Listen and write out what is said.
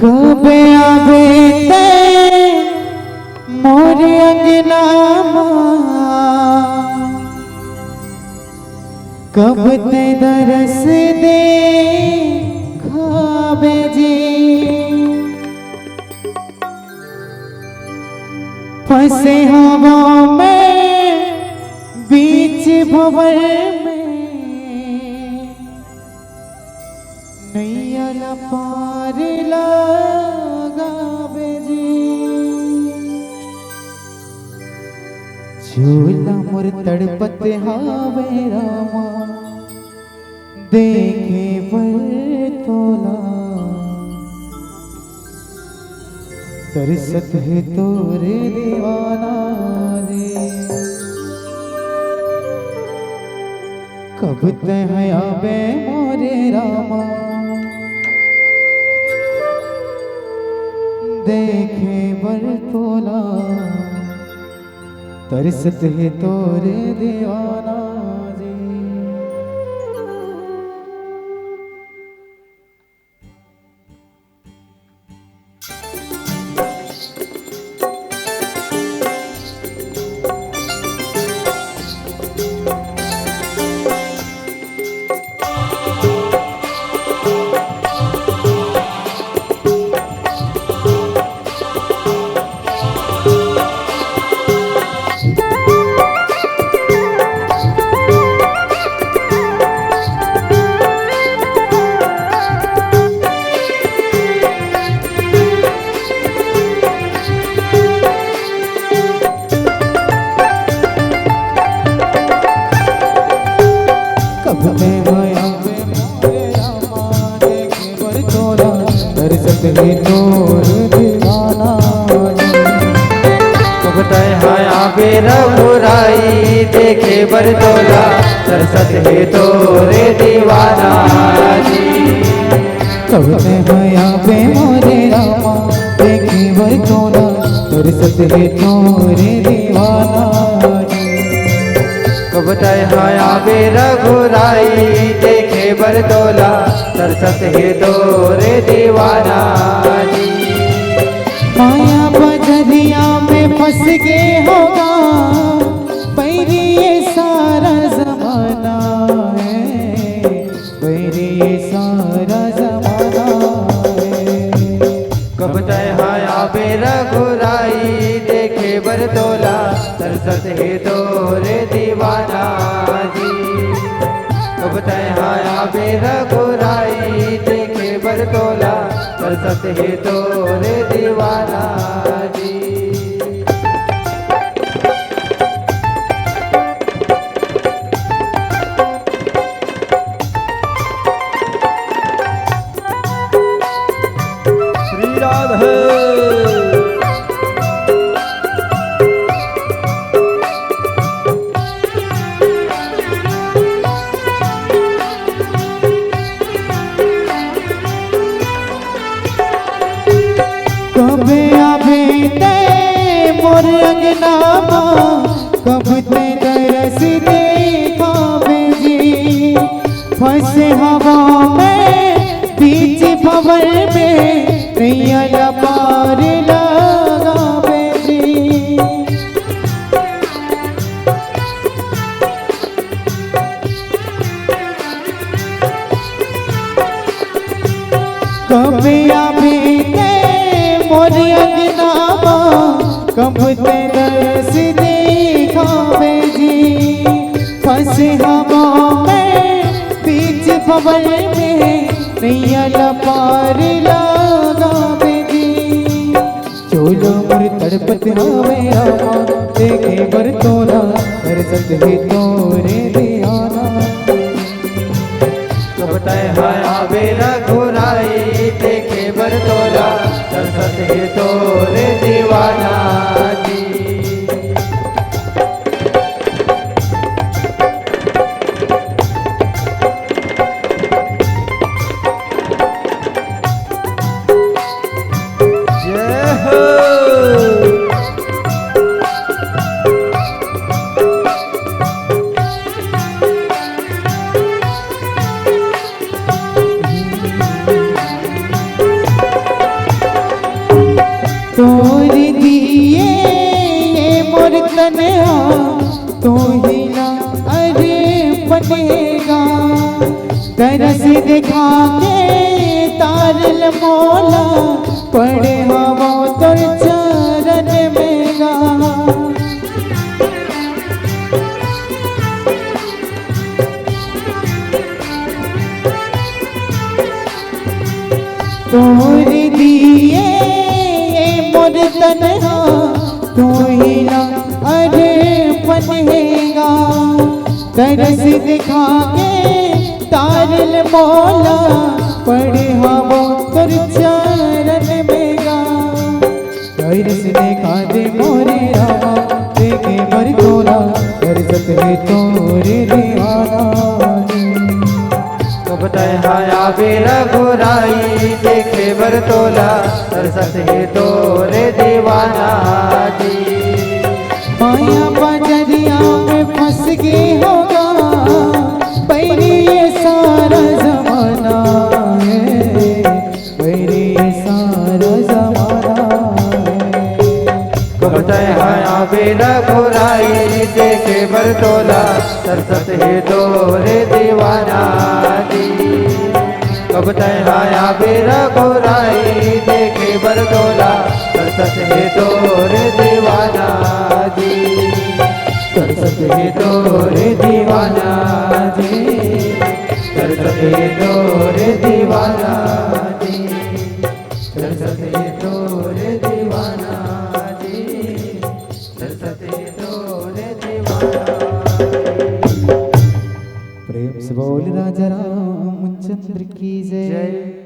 कब आवे ते मोर अंगना कब ते दरस दे खावे जी फंसे हवा में बीच भंवर में नैया पार लगावे जी झूला मोर तड़पत हावे रामा देखे पर तोला तरसत है तोरे दीवाना रे कब ते आवे मोरे रामा देखे बर तोला तरसत है तोरे दीवाना रे। रघुराई देखे बरतोला सरसत है तोरे दीवाना जी कब ते हया बे मोरे रामा देखे बरतोला तरसत है तोरे दीवाना जी कब ते हया बे रघुराई देखे बरतोला सरसत है तोरे दीवाना जी माया बजरिया में फंस के होगा बैरी ये सारा जमाना है बैरी ये सारा जमाना है कब तय हाया बेरा घुराई देखे बरतोला सरसत है तोरे दीवाना जी कब तय हाया बेरा घुराई देखे बरतोला सरसत है तोरे दीवाना जी श्री राधे कब आवे ते मोर अंगना कब ते दरस देखावे जी फंसे हवा में बीच भंवर में नैया पार लगावे जी कब आवे मोर अंगना कब ते दरस देखावे जी फंसे हवा में बीच भंवर में नैया पार लगावे जी चोलो मोर तड़पत हावे रामा देखे बरतोला तरसत है तोरे दीवाना कब तय हाया बेरा घुराई देखे बरतोला सरसत है तोरे दीवाना जी जय हो दिखा के तारल मौला पड़े हवा तुर चरण में गा तोरे दिए मोर तन्हा तू ही ना अरे बनेगा तरस दिखा के तारल मौला पड़े हवा तुर चरण में गा तरस दिखा दे मोरे रामा देखे बर तोरा तरसत है तोरे दीवाना कब तहाया बेर घुराई देखे बर तोला तरसत है तोरे दीवाना जी माया बजरिया में फंस गए होगा बैरी ये सारा जमाना है बैरी ये सारा जमाना है कब तहाया बेर घुराई देखे बर तोला तरसत है तोरे दीवाना जी कब तहाया बेर घुराई देखे बर तोला तरसत है तोरे दीवाना जी तरसत है तोरे दीवाना जी तरसत है तोरे दीवाना जी तरसत है तोरे दीवाना जी तरसत है तोरे दीवाना प्रेम से बोल राजा रामचंद्र की जय।